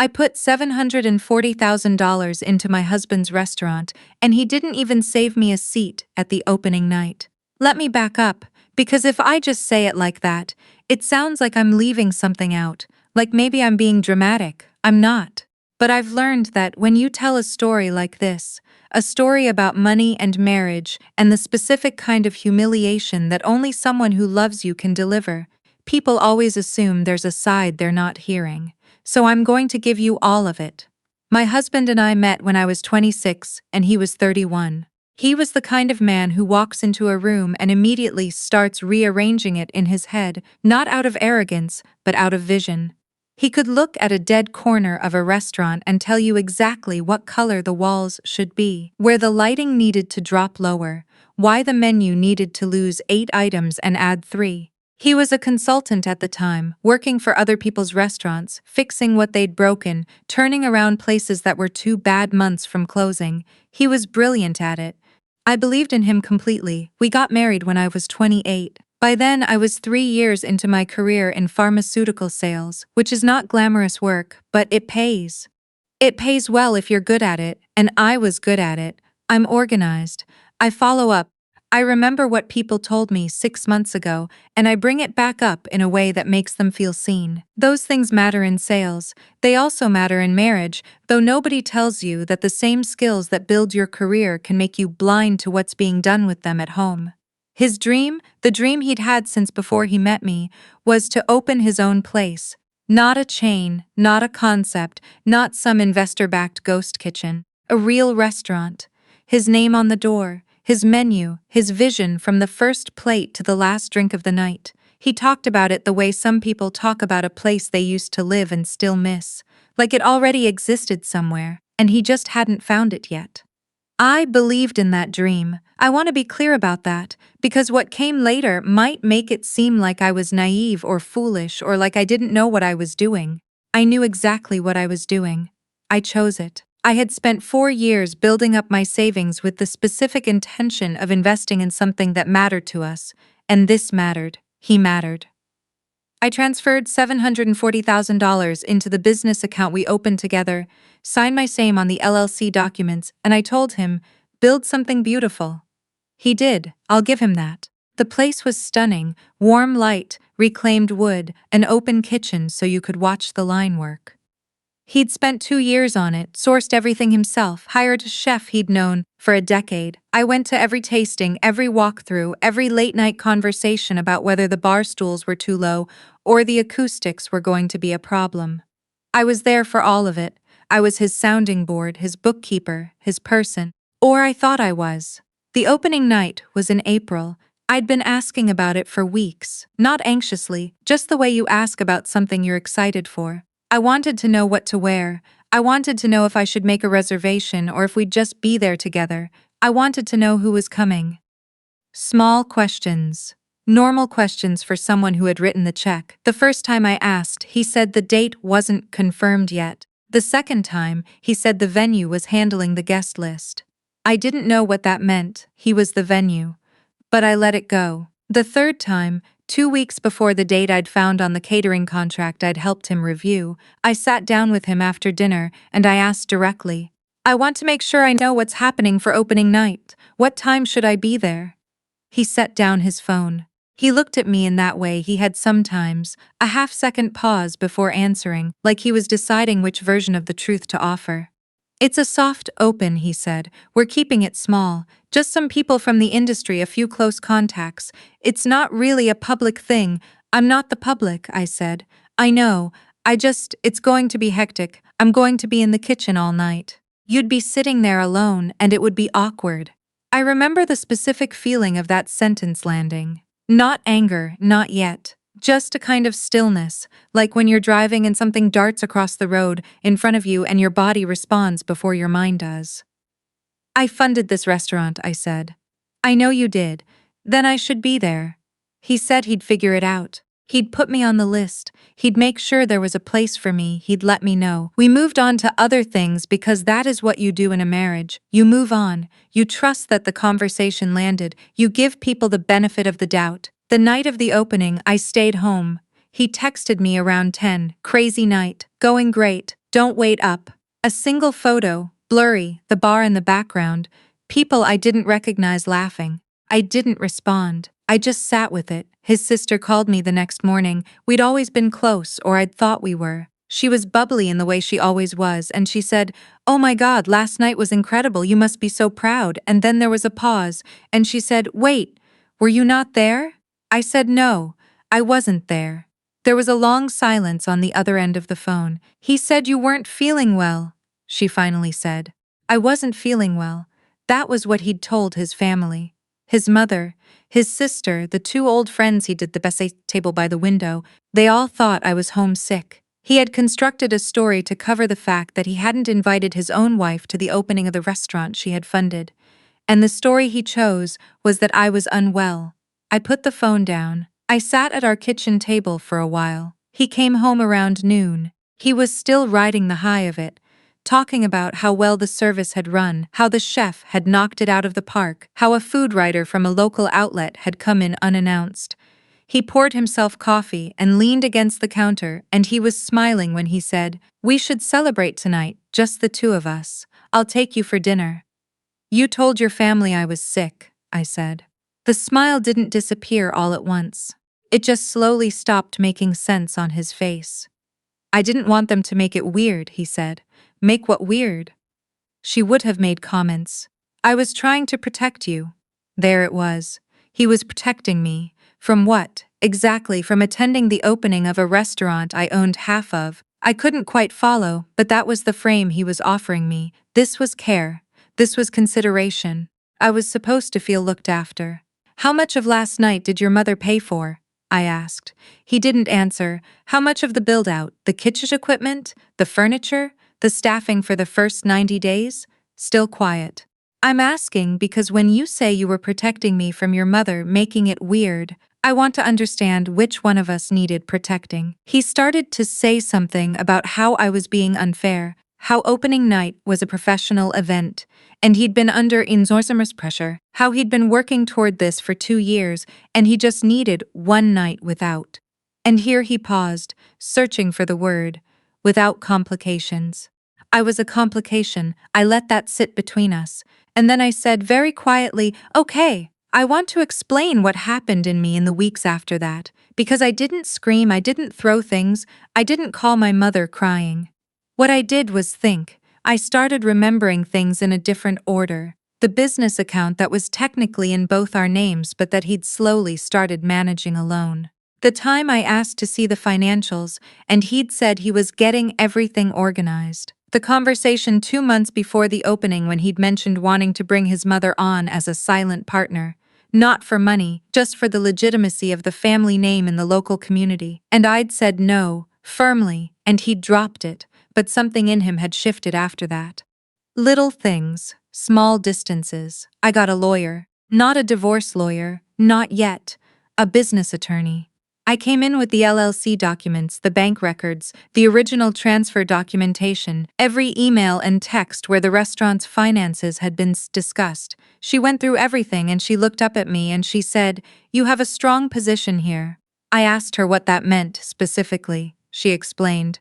I put $740,000 into my husband's restaurant, and he didn't even save me a seat at the opening night. Let me back up, because if I just say it like that, it sounds like I'm leaving something out, like maybe I'm being dramatic. I'm not. But I've learned that when you tell a story like this, a story about money and marriage and the specific kind of humiliation that only someone who loves you can deliver, people always assume there's a side they're not hearing. So I'm going to give you all of it. My husband and I met when I was 26 and he was 31. He was the kind of man who walks into a room and immediately starts rearranging it in his head, not out of arrogance, but out of vision. He could look at a dead corner of a restaurant and tell you exactly what color the walls should be, where the lighting needed to drop lower, why the menu needed to lose 8 items and add 3. He was a consultant at the time, working for other people's restaurants, fixing what they'd broken, turning around places that were 2 bad months from closing. He was brilliant at it. I believed in him completely. We got married when I was 28. By then, I was 3 years into my career in pharmaceutical sales, which is not glamorous work, but it pays. It pays well if you're good at it, and I was good at it. I'm organized. I follow up. I remember what people told me 6 months ago, and I bring it back up in a way that makes them feel seen. Those things matter in sales. They also matter in marriage, though nobody tells you that the same skills that build your career can make you blind to what's being done with them at home. His dream, the dream he'd had since before he met me, was to open his own place. Not a chain, not a concept, not some investor-backed ghost kitchen. A real restaurant. His name on the door. His menu, his vision from the first plate to the last drink of the night. He talked about it the way some people talk about a place they used to live and still miss, like it already existed somewhere, and he just hadn't found it yet. I believed in that dream. I want to be clear about that, because what came later might make it seem like I was naive or foolish or like I didn't know what I was doing. I knew exactly what I was doing. I chose it. I had spent 4 years building up my savings with the specific intention of investing in something that mattered to us, and this mattered. He mattered. I transferred $740,000 into the business account we opened together, signed my name on the LLC documents, and I told him, build something beautiful. He did. I'll give him that. The place was stunning, warm light, reclaimed wood, an open kitchen so you could watch the line work. He'd spent 2 years on it, sourced everything himself, hired a chef he'd known for a decade. I went to every tasting, every walkthrough, every late-night conversation about whether the bar stools were too low or the acoustics were going to be a problem. I was there for all of it. I was his sounding board, his bookkeeper, his person. Or I thought I was. The opening night was in April. I'd been asking about it for weeks, not anxiously, just the way you ask about something you're excited for. I wanted to know what to wear. I wanted to know if I should make a reservation or if we'd just be there together. I wanted to know who was coming. Small questions. Normal questions for someone who had written the check. The first time I asked, he said the date wasn't confirmed yet. The second time, he said the venue was handling the guest list. I didn't know what that meant. He was the venue. But I let it go. The third time, 2 weeks before the date I'd found on the catering contract I'd helped him review, I sat down with him after dinner and I asked directly, I want to make sure I know what's happening for opening night. What time should I be there? He set down his phone. He looked at me in that way he had sometimes, a half-second pause before answering, like he was deciding which version of the truth to offer. It's a soft open, he said. We're keeping it small. Just some people from the industry, a few close contacts. It's not really a public thing. I'm not the public, I said. I know. It's going to be hectic. I'm going to be in the kitchen all night. You'd be sitting there alone, and it would be awkward. I remember the specific feeling of that sentence landing. Not anger, not yet. Just a kind of stillness, like when you're driving and something darts across the road in front of you and your body responds before your mind does. I funded this restaurant, I said. I know you did. Then I should be there. He said he'd figure it out. He'd put me on the list. He'd make sure there was a place for me. He'd let me know. We moved on to other things because that is what you do in a marriage. You move on. You trust that the conversation landed. You give people the benefit of the doubt. The night of the opening, I stayed home. He texted me around 10, crazy night, going great, Don't wait up. A single photo, blurry, the bar in the background, people I didn't recognize laughing. I didn't respond. I just sat with it. His sister called me the next morning. We'd always been close, or I'd thought we were. She was bubbly in the way she always was, and she said, "Oh my God, last night was incredible, you must be so proud." And then there was a pause, and she said, "Wait, were you not there?" I said no, I wasn't there. There was a long silence on the other end of the phone. "He said you weren't feeling well," she finally said. I wasn't feeling well. That was what he'd told his family. His mother, his sister, the two old friends he did the buffet table by the window, they all thought I was homesick. He had constructed a story to cover the fact that he hadn't invited his own wife to the opening of the restaurant she had funded. And the story he chose was that I was unwell. I put the phone down. I sat at our kitchen table for a while. He came home around noon. He was still riding the high of it, talking about how well the service had run, how the chef had knocked it out of the park, how a food writer from a local outlet had come in unannounced. He poured himself coffee and leaned against the counter, and he was smiling when he said, "We should celebrate tonight, just the two of us. I'll take you for dinner." "You told your family I was sick," I said. The smile didn't disappear all at once. It just slowly stopped making sense on his face. "I didn't want them to make it weird," he said. "Make what weird?" She would have made comments. "I was trying to protect you." There it was. He was protecting me. From what, exactly? From attending the opening of a restaurant I owned half of. I couldn't quite follow, but that was the frame he was offering me. This was care. This was consideration. I was supposed to feel looked after. "How much of last night did your mother pay for?" I asked. He didn't answer. "How much of the build-out? The kitchen equipment? The furniture? The staffing for the first 90 days? Still quiet. "I'm asking because when you say you were protecting me from your mother making it weird, I want to understand which one of us needed protecting." He started to say something about how I was being unfair, how opening night was a professional event, and he'd been under enormous pressure, how he'd been working toward this for 2 years, and he just needed one night without. And here he paused, searching for the word, without complications. I was a complication. I let that sit between us. And then I said very quietly, "Okay, I want to explain what happened in me in the weeks after that, because I didn't scream, I didn't throw things, I didn't call my mother crying. What I did was think. I started remembering things in a different order. The business account that was technically in both our names but that he'd slowly started managing alone. The time I asked to see the financials, and he'd said he was getting everything organized. The conversation 2 months before the opening when he'd mentioned wanting to bring his mother on as a silent partner. Not for money, just for the legitimacy of the family name in the local community. And I'd said no, firmly, and he'd dropped it, but something in him had shifted after that. Little things, small distances. I got a lawyer. Not a divorce lawyer, not yet. A business attorney. I came in with the LLC documents, the bank records, the original transfer documentation, every email and text where the restaurant's finances had been discussed. She went through everything and she looked up at me and she said, "You have a strong position here." I asked her what that meant specifically. She explained.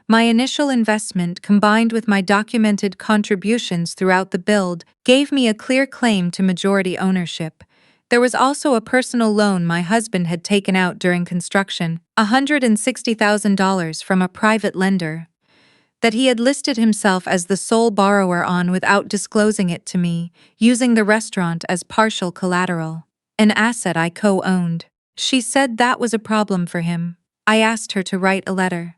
My initial investment, combined with my documented contributions throughout the build, gave me a clear claim to majority ownership. There was also a personal loan my husband had taken out during construction, $160,000 from a private lender, that he had listed himself as the sole borrower on without disclosing it to me, using the restaurant as partial collateral, an asset I co-owned. She said that was a problem for him. I asked her to write a letter.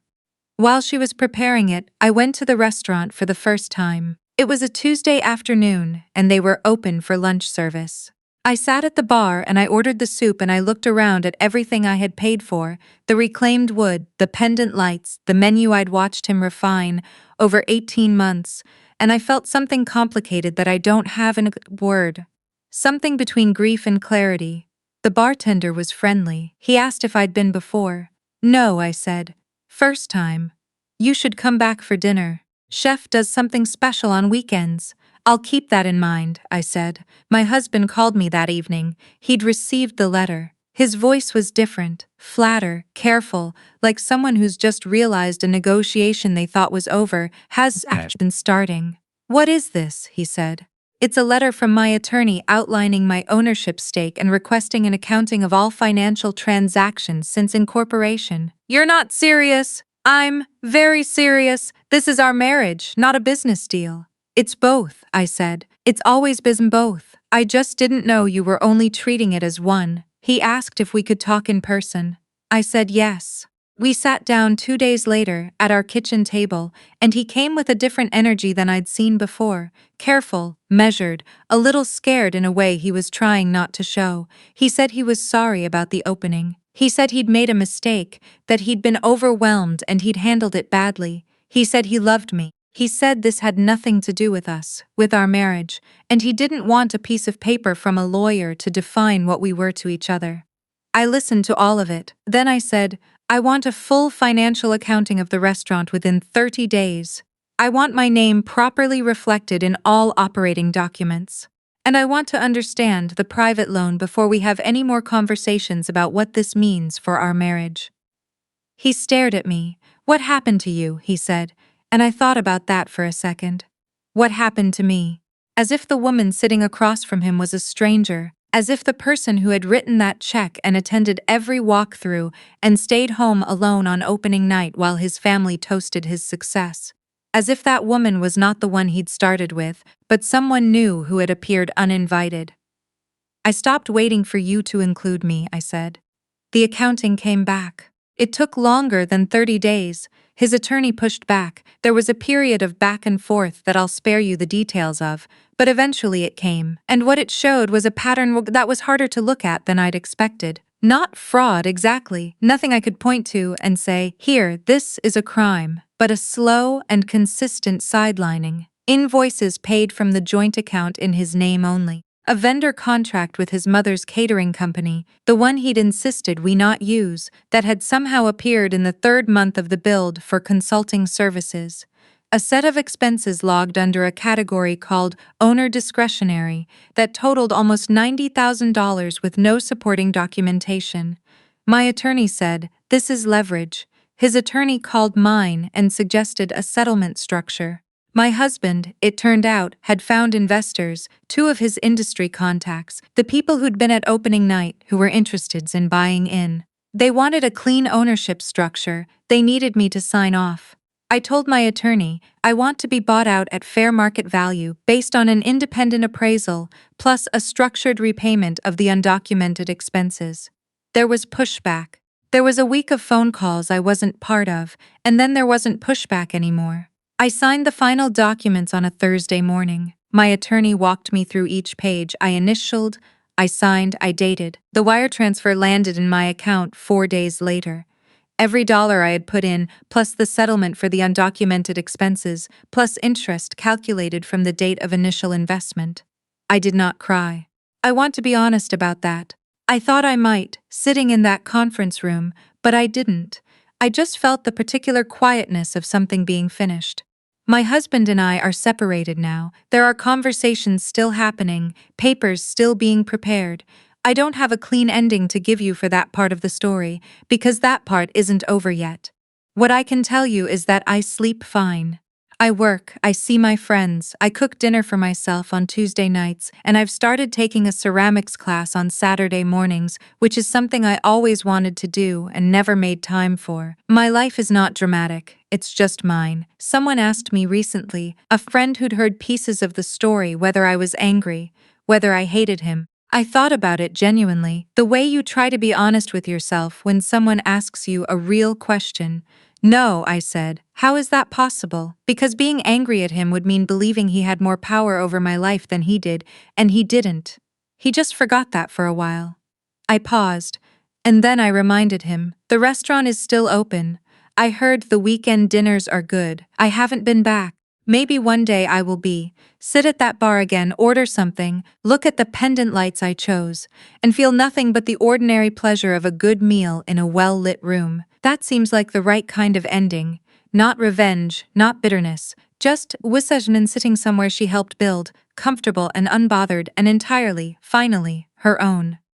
While she was preparing it, I went to the restaurant for the first time. It was a Tuesday afternoon, and they were open for lunch service. I sat at the bar and I ordered the soup and I looked around at everything I had paid for, the reclaimed wood, the pendant lights, the menu I'd watched him refine over 18 months, and I felt something complicated that I don't have in a word. Something between grief and clarity. The bartender was friendly. He asked if I'd been before. "No," I said. "First time. You should come back for dinner. Chef does something special on weekends." "I'll keep that in mind," I said. My husband called me that evening. He'd received the letter. His voice was different, flatter, careful, like someone who's just realized a negotiation they thought was over has actually been starting. "What is this?" he said. "It's a letter from my attorney outlining my ownership stake and requesting an accounting of all financial transactions since incorporation." "You're not serious." "I'm very serious. This is our marriage, not a business deal." "It's both," I said. "It's always been both. I just didn't know you were only treating it as one." He asked if we could talk in person. I said yes. We sat down 2 days later at our kitchen table, and he came with a different energy than I'd seen before. Careful, measured, a little scared in a way he was trying not to show. He said he was sorry about the opening. He said he'd made a mistake, that he'd been overwhelmed and he'd handled it badly. He said he loved me. He said this had nothing to do with us, with our marriage, and he didn't want a piece of paper from a lawyer to define what we were to each other. I listened to all of it. Then I said, "I want a full financial accounting of the restaurant within 30 days. I want my name properly reflected in all operating documents. And I want to understand the private loan before we have any more conversations about what this means for our marriage." He stared at me. "What happened to you?" he said, and I thought about that for a second. What happened to me? As if the woman sitting across from him was a stranger, as if the person who had written that check and attended every walkthrough and stayed home alone on opening night while his family toasted his success. As if that woman was not the one he'd started with, but someone new who had appeared uninvited. "I stopped waiting for you to include me," I said. The accounting came back. It took longer than 30 days. His attorney pushed back. There was a period of back and forth that I'll spare you the details of, but eventually it came. And what it showed was a pattern that was harder to look at than I'd expected. Not fraud exactly, nothing I could point to and say, "Here, this is a crime," but a slow and consistent sidelining. Invoices paid from the joint account in his name only. A vendor contract with his mother's catering company, the one he'd insisted we not use, that had somehow appeared in the third month of the build for consulting services. A set of expenses logged under a category called owner discretionary that totaled almost $90,000 with no supporting documentation. My attorney said, "This is leverage." His attorney called mine and suggested a settlement structure. My husband, it turned out, had found investors, 2 of his industry contacts, the people who'd been at opening night who were interested in buying in. They wanted a clean ownership structure. They needed me to sign off. I told my attorney, "I want to be bought out at fair market value based on an independent appraisal, plus a structured repayment of the undocumented expenses." There was pushback. There was a week of phone calls I wasn't part of, and then there wasn't pushback anymore. I signed the final documents on a Thursday morning. My attorney walked me through each page. I initialed, I signed, I dated. The wire transfer landed in my account 4 days later. Every dollar I had put in, plus the settlement for the undocumented expenses, plus interest calculated from the date of initial investment. I did not cry. I want to be honest about that. I thought I might, sitting in that conference room, but I didn't. I just felt the particular quietness of something being finished. My husband and I are separated now. There are conversations still happening, papers still being prepared. I don't have a clean ending to give you for that part of the story, because that part isn't over yet. What I can tell you is that I sleep fine. I work, I see my friends, I cook dinner for myself on Tuesday nights, and I've started taking a ceramics class on Saturday mornings, which is something I always wanted to do and never made time for. My life is not dramatic, it's just mine. Someone asked me recently, a friend who'd heard pieces of the story, whether I was angry, whether I hated him. I thought about it genuinely, the way you try to be honest with yourself when someone asks you a real question. "No," I said. "How is that possible?" Because being angry at him would mean believing he had more power over my life than he did, and he didn't. He just forgot that for a while. I paused, and then I reminded him, "The restaurant is still open. I heard the weekend dinners are good. I haven't been back. Maybe one day I will be. Sit at that bar again, order something, look at the pendant lights I chose, and feel nothing but the ordinary pleasure of a good meal in a well-lit room." That seems like the right kind of ending. Not revenge, not bitterness, just Wisajnan sitting somewhere she helped build, comfortable and unbothered and entirely, finally, her own.